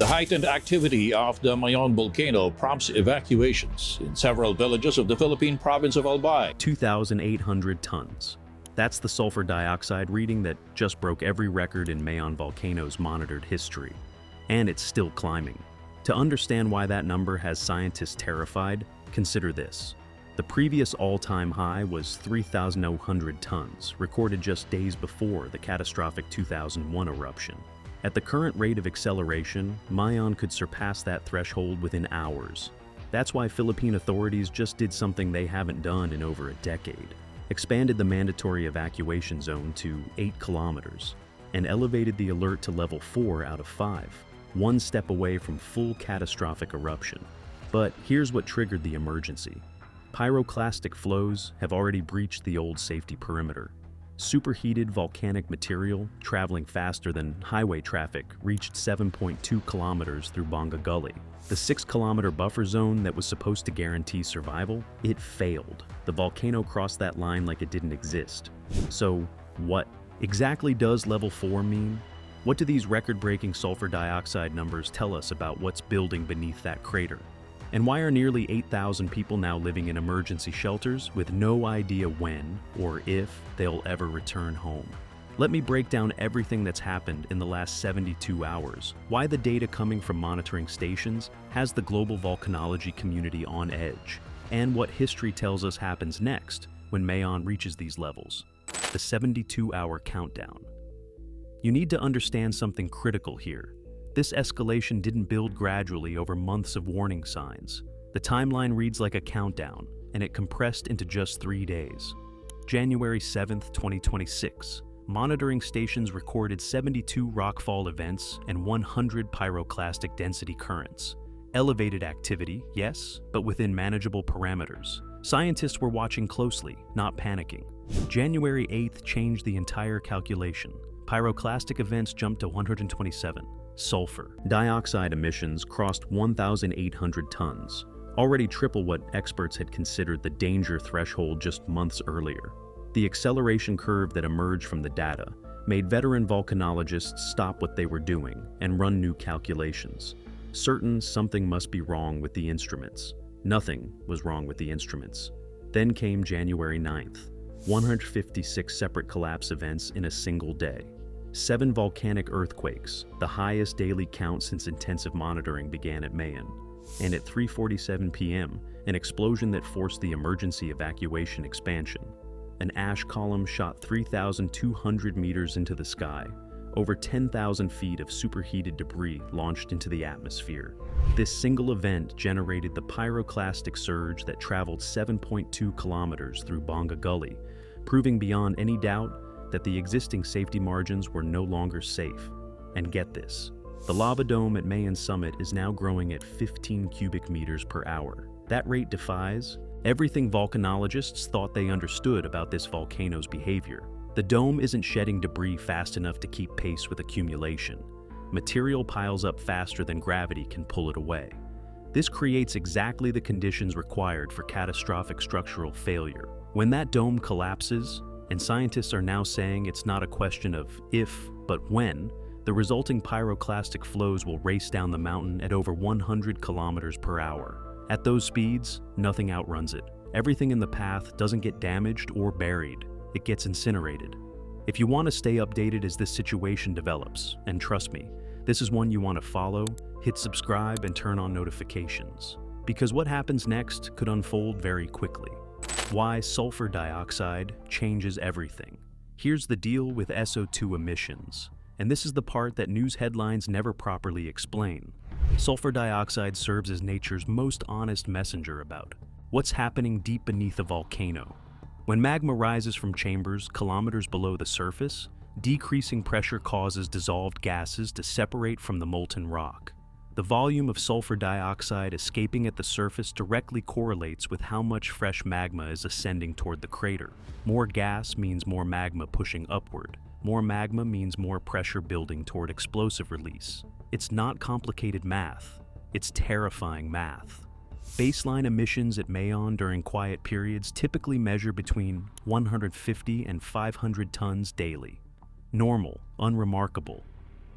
The heightened activity of the Mayon Volcano prompts evacuations in several villages of the Philippine province of Albay. 2,800 tons. That's the sulfur dioxide reading that just broke every record in Mayon Volcano's monitored history. And it's still climbing. To understand why that number has scientists terrified, consider this. The previous all-time high was 3,000 tons, recorded just days before the catastrophic 2001 eruption. At the current rate of acceleration, Mayon could surpass that threshold within hours. That's why Philippine authorities just did something they haven't done in over a decade. Expanded the mandatory evacuation zone to 8 kilometers, and elevated the alert to level 4 out of 5, one step away from full catastrophic eruption. But here's what triggered the emergency. Pyroclastic flows have already breached the old safety perimeter. Superheated volcanic material, traveling faster than highway traffic, reached 7.2 kilometers through Bonga Gully. The 6-kilometer buffer zone that was supposed to guarantee survival, it failed. The volcano crossed that line like it didn't exist. So, what exactly does level 4 mean? What do these record-breaking sulfur dioxide numbers tell us about what's building beneath that crater? And why are nearly 8,000 people now living in emergency shelters with no idea when or if they'll ever return home? Let me break down everything that's happened in the last 72 hours, why the data coming from monitoring stations has the global volcanology community on edge, and what history tells us happens next when Mayon reaches these levels. The 72-hour countdown. You need to understand something critical here. This escalation didn't build gradually over months of warning signs. The timeline reads like a countdown, and it compressed into just 3 days. January 7th, 2026. Monitoring stations recorded 72 rockfall events and 100 pyroclastic density currents. Elevated activity, yes, but within manageable parameters. Scientists were watching closely, not panicking. January 8th changed the entire calculation. Pyroclastic events jumped to 127. Sulfur dioxide emissions crossed 1,800 tons, already triple what experts had considered the danger threshold just months earlier. The acceleration curve that emerged from the data made veteran volcanologists stop what they were doing and run new calculations. Certain something must be wrong with the instruments. Nothing was wrong with the instruments. Then came January 9th, 156 separate collapse events in a single day. 7 volcanic earthquakes, the highest daily count since intensive monitoring began at Mayon. And at 3:47 p.m., an explosion that forced the emergency evacuation expansion. An ash column shot 3,200 meters into the sky. Over 10,000 feet of superheated debris launched into the atmosphere. This single event generated the pyroclastic surge that traveled 7.2 kilometers through Bonga Gully, proving beyond any doubt that the existing safety margins were no longer safe. And get this, the lava dome at Mayon Summit is now growing at 15 cubic meters per hour. That rate defies everything volcanologists thought they understood about this volcano's behavior. The dome isn't shedding debris fast enough to keep pace with accumulation. Material piles up faster than gravity can pull it away. This creates exactly the conditions required for catastrophic structural failure. When that dome collapses, and scientists are now saying it's not a question of if, but when, the resulting pyroclastic flows will race down the mountain at over 100 kilometers per hour. At those speeds, nothing outruns it. Everything in the path doesn't get damaged or buried. It gets incinerated. If you want to stay updated as this situation develops, and trust me, this is one you want to follow, hit subscribe and turn on notifications. Because what happens next could unfold very quickly. Why sulfur dioxide changes everything. Here's the deal with SO2 emissions, and this is the part that news headlines never properly explain. Sulfur dioxide serves as nature's most honest messenger about what's happening deep beneath a volcano. When magma rises from chambers kilometers below the surface, decreasing pressure causes dissolved gases to separate from the molten rock. The volume of sulfur dioxide escaping at the surface directly correlates with how much fresh magma is ascending toward the crater. More gas means more magma pushing upward. More magma means more pressure building toward explosive release. It's not complicated math. It's terrifying math. Baseline emissions at Mayon during quiet periods typically measure between 150 and 500 tons daily. Normal, unremarkable.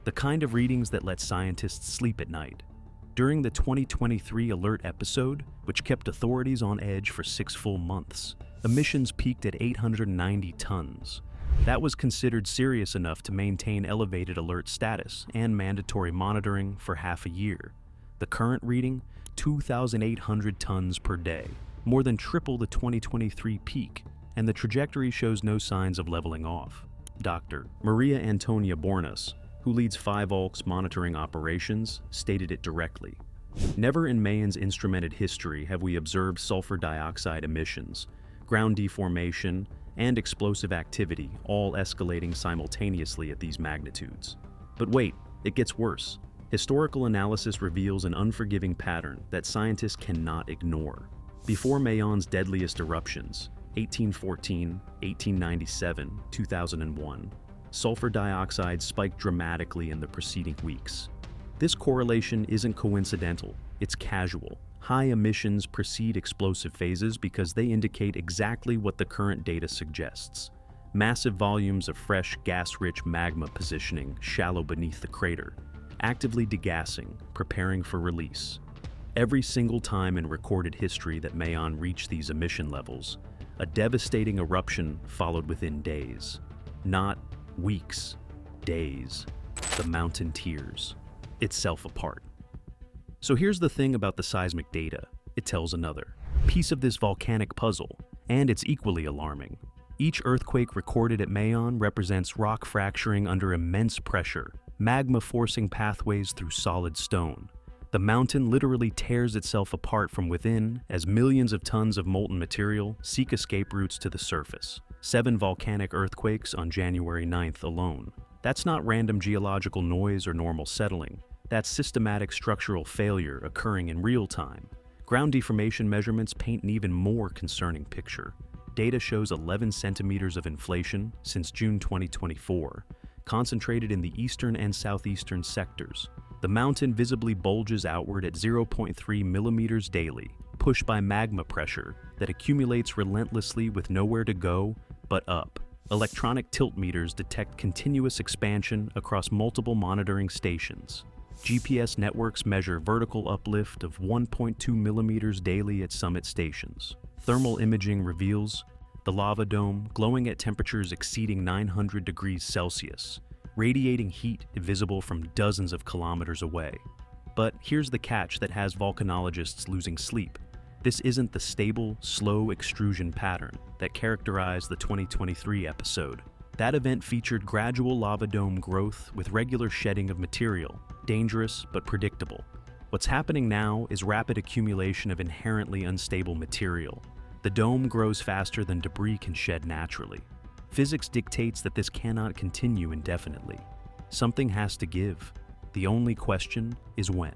The kind of readings that let scientists sleep at night. During the 2023 alert episode, which kept authorities on edge for 6 full months, emissions peaked at 890 tons. That was considered serious enough to maintain elevated alert status and mandatory monitoring for half a year. The current reading, 2,800 tons per day, more than triple the 2023 peak, and the trajectory shows no signs of leveling off. Dr. Maria Antonia Bornas, who leads 5ALK's monitoring operations, stated it directly. Never in Mayon's instrumented history have we observed sulfur dioxide emissions, ground deformation, and explosive activity all escalating simultaneously at these magnitudes. But wait, it gets worse. Historical analysis reveals an unforgiving pattern that scientists cannot ignore. Before Mayon's deadliest eruptions, 1814, 1897, 2001, sulfur dioxide spiked dramatically in the preceding weeks. This correlation isn't coincidental, it's casual. High emissions precede explosive phases because they indicate exactly what the current data suggests. Massive volumes of fresh, gas-rich magma positioning shallow beneath the crater, actively degassing, preparing for release. Every single time in recorded history that Mayon reached these emission levels, a devastating eruption followed within days. Not weeks, days. The mountain tears itself apart. So here's the thing about the seismic data. It tells another piece of this volcanic puzzle, and it's equally alarming. Each earthquake recorded at Mayon represents rock fracturing under immense pressure, magma forcing pathways through solid stone. The mountain literally tears itself apart from within as millions of tons of molten material seek escape routes to the surface. 7 volcanic earthquakes on January 9th alone. That's not random geological noise or normal settling. That's systematic structural failure occurring in real time. Ground deformation measurements paint an even more concerning picture. Data shows 11 centimeters of inflation since June 2024, concentrated in the eastern and southeastern sectors. The mountain visibly bulges outward at 0.3 millimeters daily, pushed by magma pressure that accumulates relentlessly with nowhere to go but up. Electronic tilt meters detect continuous expansion across multiple monitoring stations. GPS networks measure vertical uplift of 1.2 millimeters daily at summit stations. Thermal imaging reveals the lava dome glowing at temperatures exceeding 900 degrees Celsius, radiating heat visible from dozens of kilometers away. But here's the catch that has volcanologists losing sleep. This isn't the stable, slow extrusion pattern that characterized the 2023 episode. That event featured gradual lava dome growth with regular shedding of material, dangerous but predictable. What's happening now is rapid accumulation of inherently unstable material. The dome grows faster than debris can shed naturally. Physics dictates that this cannot continue indefinitely. Something has to give. The only question is when.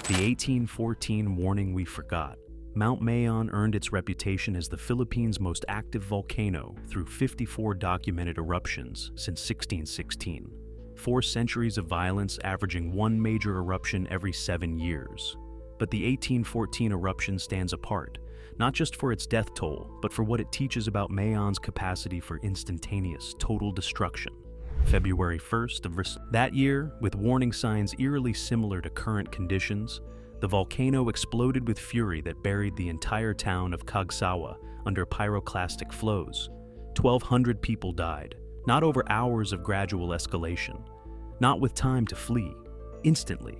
The 1814 warning we forgot. Mount Mayon earned its reputation as the Philippines' most active volcano through 54 documented eruptions since 1616. 4 centuries of violence averaging 1 major eruption every 7 years. But the 1814 eruption stands apart, not just for its death toll, but for what it teaches about Mayon's capacity for instantaneous, total destruction. February 1st of that year, with warning signs eerily similar to current conditions, the volcano exploded with fury that buried the entire town of Cagsawa under pyroclastic flows. 1,200 people died, not over hours of gradual escalation, not with time to flee, instantly.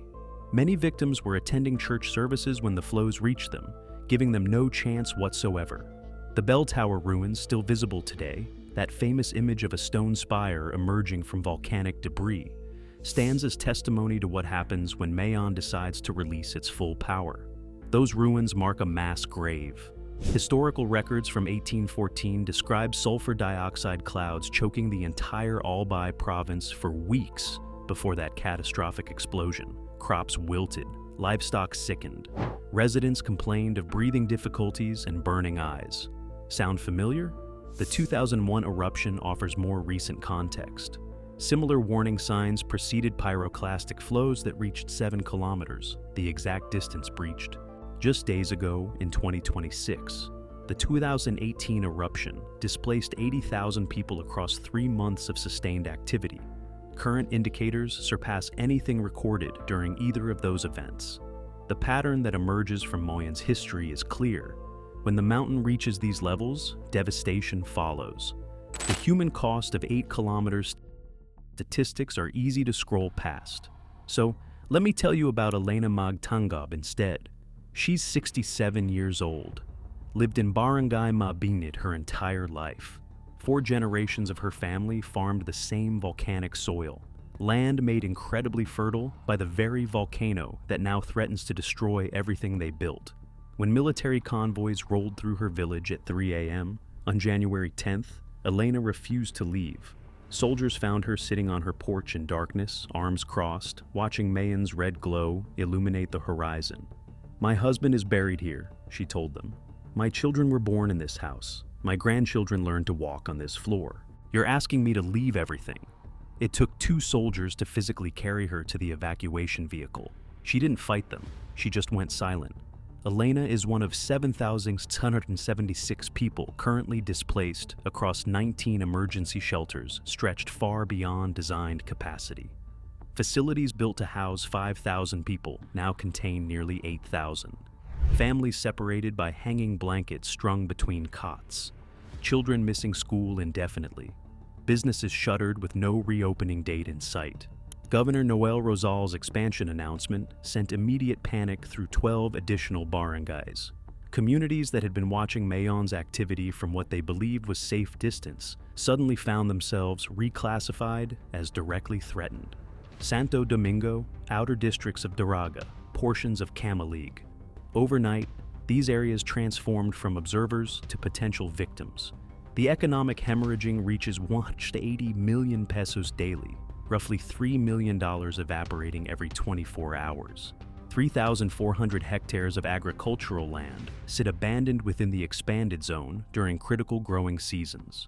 Many victims were attending church services when the flows reached them, giving them no chance whatsoever. The bell tower ruins still visible today, that famous image of a stone spire emerging from volcanic debris, stands as testimony to what happens when Mayon decides to release its full power. Those ruins mark a mass grave. Historical records from 1814 describe sulfur dioxide clouds choking the entire Albay province for weeks before that catastrophic explosion. Crops wilted, livestock sickened. Residents complained of breathing difficulties and burning eyes. Sound familiar? The 2001 eruption offers more recent context. Similar warning signs preceded pyroclastic flows that reached 7 kilometers, the exact distance breached. Just days ago, in 2026, the 2018 eruption displaced 80,000 people across 3 months of sustained activity. Current indicators surpass anything recorded during either of those events. The pattern that emerges from Mayon's history is clear. When the mountain reaches these levels, devastation follows. The human cost of 8 kilometers statistics are easy to scroll past. So, let me tell you about Elena Magtanggap instead. She's 67 years old, lived in Barangay Mabinit her entire life. 4 generations of her family farmed the same volcanic soil, land made incredibly fertile by the very volcano that now threatens to destroy everything they built. When military convoys rolled through her village at 3 a.m. on January 10th, Elena refused to leave. Soldiers found her sitting on her porch in darkness, arms crossed, watching Mayon's red glow illuminate the horizon. "My husband is buried here," she told them. "My children were born in this house. My grandchildren learned to walk on this floor. You're asking me to leave everything." It took 2 soldiers to physically carry her to the evacuation vehicle. She didn't fight them, she just went silent. Elena is one of 7,676 people currently displaced across 19 emergency shelters stretched far beyond designed capacity. Facilities built to house 5,000 people now contain nearly 8,000. Families separated by hanging blankets strung between cots. Children missing school indefinitely. Businesses shuttered with no reopening date in sight. Governor Noel Rosal's expansion announcement sent immediate panic through 12 additional barangays. Communities that had been watching Mayon's activity from what they believed was safe distance suddenly found themselves reclassified as directly threatened. Santo Domingo, outer districts of Daraga, portions of Camalig. Overnight, these areas transformed from observers to potential victims. The economic hemorrhaging reaches 180 million pesos daily, roughly $3 million evaporating every 24 hours. 3,400 hectares of agricultural land sit abandoned within the expanded zone during critical growing seasons.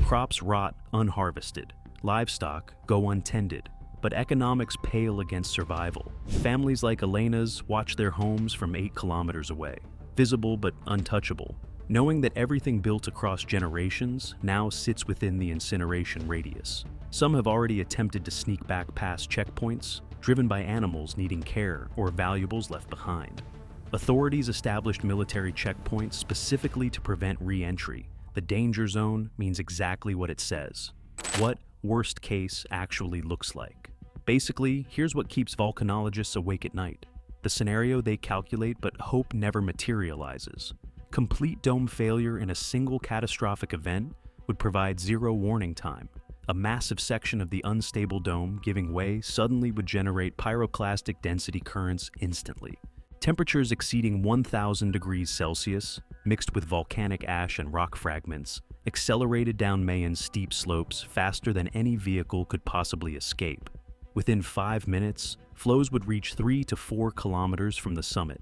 Crops rot unharvested, livestock go untended, but economics pale against survival. Families like Elena's watch their homes from 8 kilometers away, visible but untouchable, knowing that everything built across generations now sits within the incineration radius. Some have already attempted to sneak back past checkpoints, driven by animals needing care or valuables left behind. Authorities established military checkpoints specifically to prevent re-entry. The danger zone means exactly what it says. What worst case actually looks like. Basically, here's what keeps volcanologists awake at night. The scenario they calculate but hope never materializes. Complete dome failure in a single catastrophic event would provide 0 warning time. A massive section of the unstable dome giving way suddenly would generate pyroclastic density currents instantly. Temperatures exceeding 1,000 degrees Celsius, mixed with volcanic ash and rock fragments, accelerated down Mayon's steep slopes faster than any vehicle could possibly escape. Within 5 minutes, flows would reach 3 to 4 kilometers from the summit.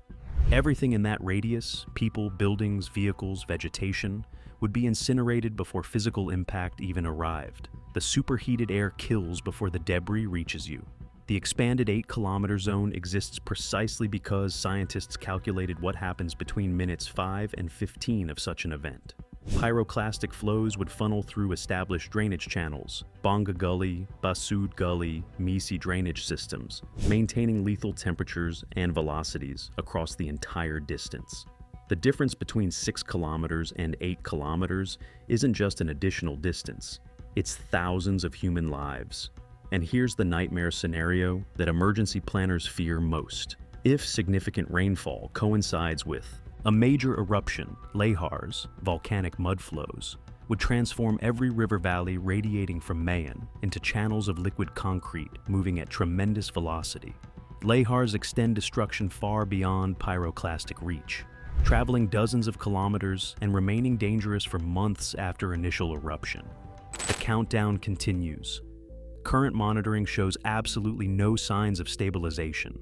Everything in that radius, people, buildings, vehicles, vegetation, would be incinerated before physical impact even arrived. The superheated air kills before the debris reaches you. The expanded 8-kilometer zone exists precisely because scientists calculated what happens between minutes 5 and 15 of such an event. Pyroclastic flows would funnel through established drainage channels, Bonga Gully, Basud Gully, Misi drainage systems, maintaining lethal temperatures and velocities across the entire distance. The difference between 6 kilometers and 8 kilometers isn't just an additional distance, it's thousands of human lives. And here's the nightmare scenario that emergency planners fear most. If significant rainfall coincides with a major eruption, lahars, volcanic mud flows, would transform every river valley radiating from Mayon into channels of liquid concrete moving at tremendous velocity. Lahars extend destruction far beyond pyroclastic reach, traveling dozens of kilometers and remaining dangerous for months after initial eruption. The countdown continues. Current monitoring shows absolutely no signs of stabilization.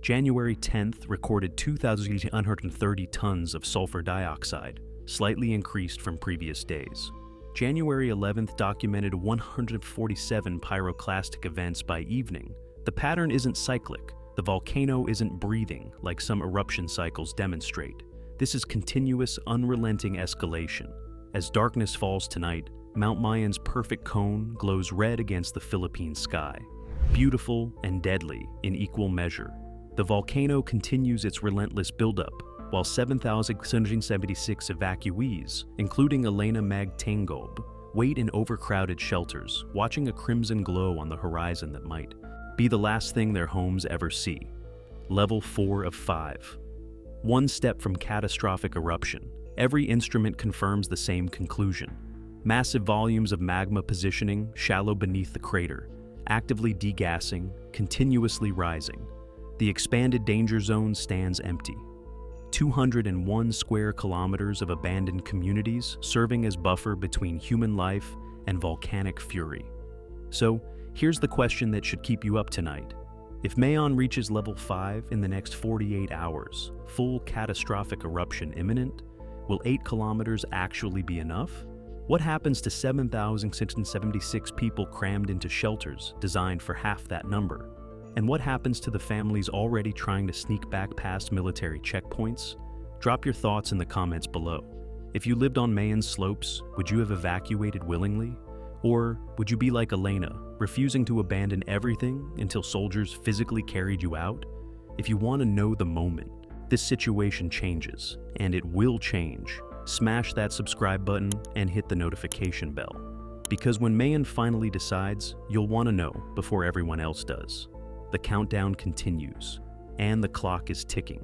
January 10th recorded 2,130 tons of sulfur dioxide, slightly increased from previous days. January 11th documented 147 pyroclastic events by evening. The pattern isn't cyclic. The volcano isn't breathing like some eruption cycles demonstrate. This is continuous, unrelenting escalation. As darkness falls tonight, Mount Mayan's perfect cone glows red against the Philippine sky, beautiful and deadly in equal measure. The volcano continues its relentless buildup, while 7,676 evacuees, including Elena Magtangob, wait in overcrowded shelters, watching a crimson glow on the horizon that might be the last thing their homes ever see. Level 4 of 5. One step from catastrophic eruption, every instrument confirms the same conclusion. Massive volumes of magma positioning shallow beneath the crater, actively degassing, continuously rising. The expanded danger zone stands empty. 201 square kilometers of abandoned communities serving as buffer between human life and volcanic fury. So, here's the question that should keep you up tonight. If Mayon reaches level 5 in the next 48 hours, full catastrophic eruption imminent, will 8 kilometers actually be enough? What happens to 7,676 people crammed into shelters designed for half that number? And what happens to the families already trying to sneak back past military checkpoints? Drop your thoughts in the comments below. If you lived on Mayon's slopes, would you have evacuated willingly? Or would you be like Elena, refusing to abandon everything until soldiers physically carried you out? If you want to know the moment this situation changes, and it will change, smash that subscribe button and hit the notification bell. Because when Mayon finally decides, you'll want to know before everyone else does. The countdown continues, and the clock is ticking.